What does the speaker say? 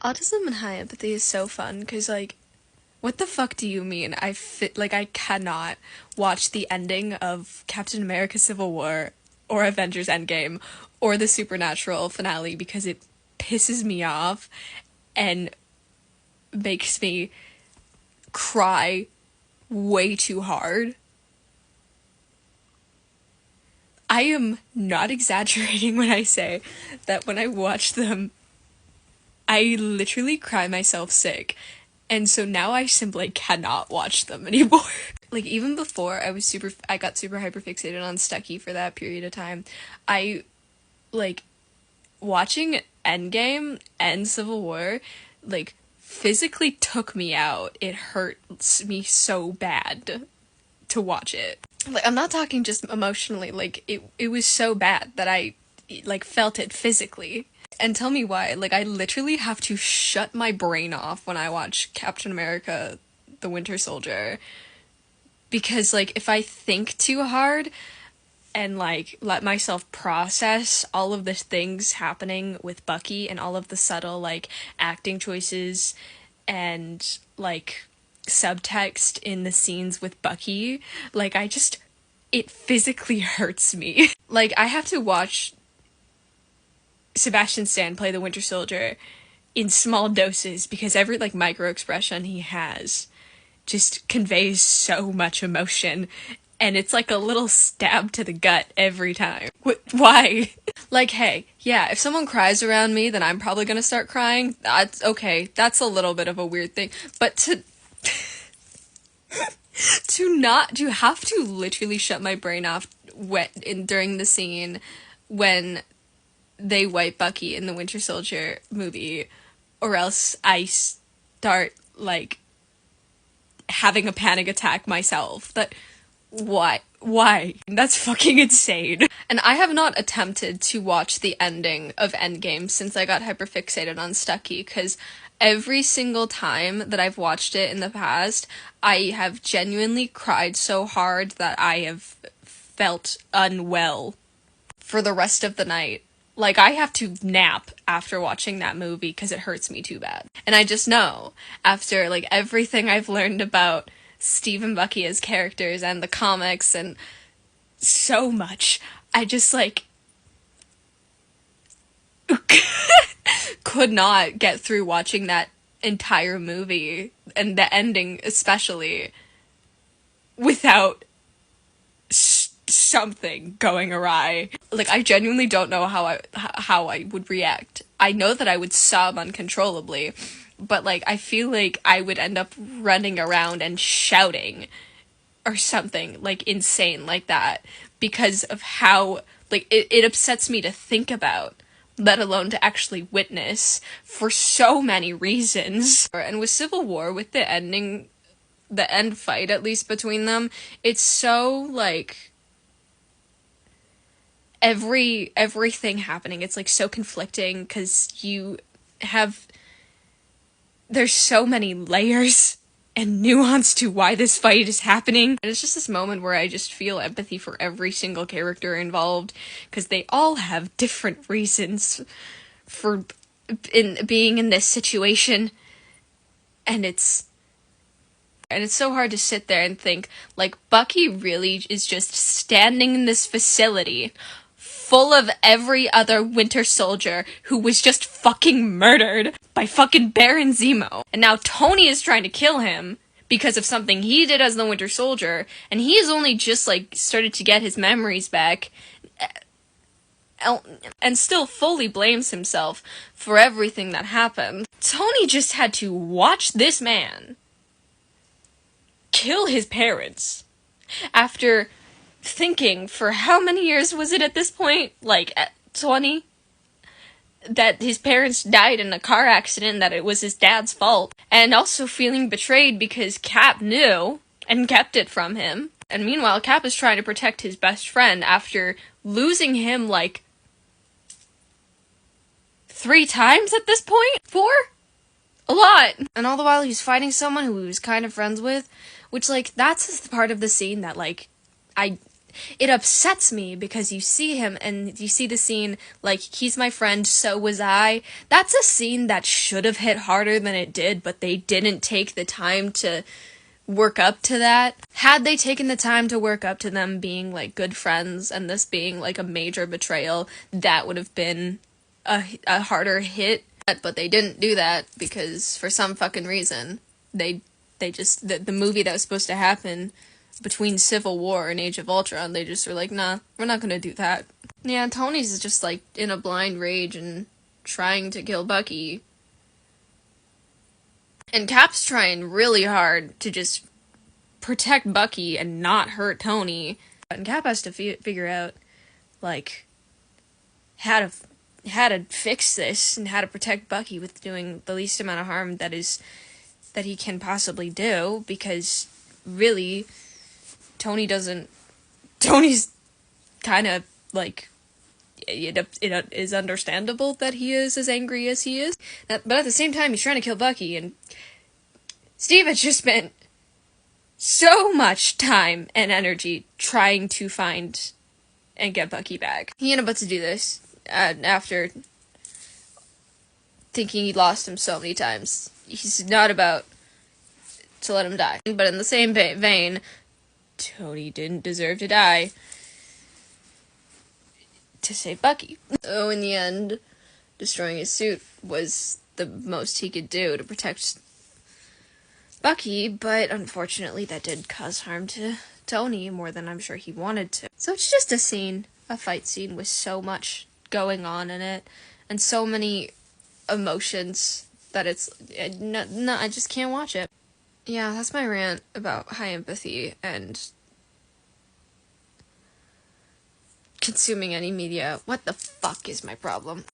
Autism and high empathy is so fun because, like, what the fuck do you mean? I cannot watch the ending of Captain America Civil War or Avengers Endgame or the Supernatural finale because it pisses me off and makes me cry way too hard. I am not exaggerating when I say that when I watch them, I literally cry myself sick. And so now I simply cannot watch them anymore. Like, even before I got super hyper fixated on Stucky for that period of time, I, like, watching Endgame and Civil War, like, physically took me out. It hurts me so bad to watch it. Like, I'm not talking just emotionally, like, it was so bad that I, like, felt it physically. And tell me why, like, I literally have to shut my brain off when I watch Captain America, the Winter Soldier. Because, like, if I think too hard and, like, let myself process all of the things happening with Bucky and all of the subtle, like, acting choices and, like, subtext in the scenes with Bucky, like, it physically hurts me. Like, I have to watch Sebastian Stan play the Winter Soldier in small doses because every, like, micro expression he has just conveys so much emotion, and it's like a little stab to the gut every time. Why? Like, hey, yeah, if someone cries around me, then I'm probably gonna start crying. That's okay. That's a little bit of a weird thing, but to have to literally shut my brain off during the scene when they wipe Bucky in the Winter Soldier movie, or else I start, like, having a panic attack myself. Why? That's fucking insane. And I have not attempted to watch the ending of Endgame since I got hyperfixated on Stucky, because every single time that I've watched it in the past, I have genuinely cried so hard that I have felt unwell for the rest of the night. Like, I have to nap after watching that movie because it hurts me too bad. And I just know, after, like, everything I've learned about Steve and Bucky as characters and the comics and so much, I just, like, could not get through watching that entire movie, and the ending especially, without something going awry. Like, I genuinely don't know how I would react. I know that I would sob uncontrollably, but, like, I feel like I would end up running around and shouting or something, like, insane like that, because of how, like, it upsets me to think about, let alone to actually witness, for so many reasons. And with Civil War, with the end fight, at least between them, it's so, like, everything happening, it's, like, so conflicting, because there's so many layers and nuance to why this fight is happening. And it's just this moment where I just feel empathy for every single character involved, because they all have different reasons for being in this situation, and it's so hard to sit there and think, like, Bucky really is just standing in this facility full of every other Winter Soldier who was just fucking murdered by fucking Baron Zemo. And now Tony is trying to kill him because of something he did as the Winter Soldier, and he has only just, like, started to get his memories back, and still fully blames himself for everything that happened. Tony just had to watch this man kill his parents after thinking for how many years was it at this point? Like, 20? That his parents died in a car accident, that it was his dad's fault. And also feeling betrayed because Cap knew and kept it from him. And meanwhile, Cap is trying to protect his best friend after losing him, like, 3 times at this point? 4? A lot. And all the while he's fighting someone who he was kind of friends with, which, like, that's the part of the scene that, like, it upsets me because you see him and you see the scene, like, he's my friend, so was I. That's a scene that should have hit harder than it did, but they didn't take the time to work up to that. Had they taken the time to work up to them being, like, good friends and this being, like, a major betrayal, that would have been a harder hit. But they didn't do that because for some fucking reason, they just, the movie that was supposed to happen between Civil War and Age of Ultron, they just were like, nah, we're not gonna do that. Yeah, Tony's just, like, in a blind rage and trying to kill Bucky. And Cap's trying really hard to just protect Bucky and not hurt Tony. And Cap has to figure out, like, how to fix this and how to protect Bucky with doing the least amount of harm that he can possibly do, because really, Tony's kind of, like, it is understandable that he is as angry as he is, but at the same time, he's trying to kill Bucky, and Steve has just spent so much time and energy trying to find and get Bucky back. He ended up about to do this after thinking he lost him so many times. He's not about to let him die. But in the same vein, Tony didn't deserve to die to save Bucky. So in the end, destroying his suit was the most he could do to protect Bucky, but unfortunately that did cause harm to Tony more than I'm sure he wanted to. So it's just a fight scene with so much going on in it, and so many emotions that I just can't watch it. Yeah, that's my rant about high empathy and consuming any media. What the fuck is my problem?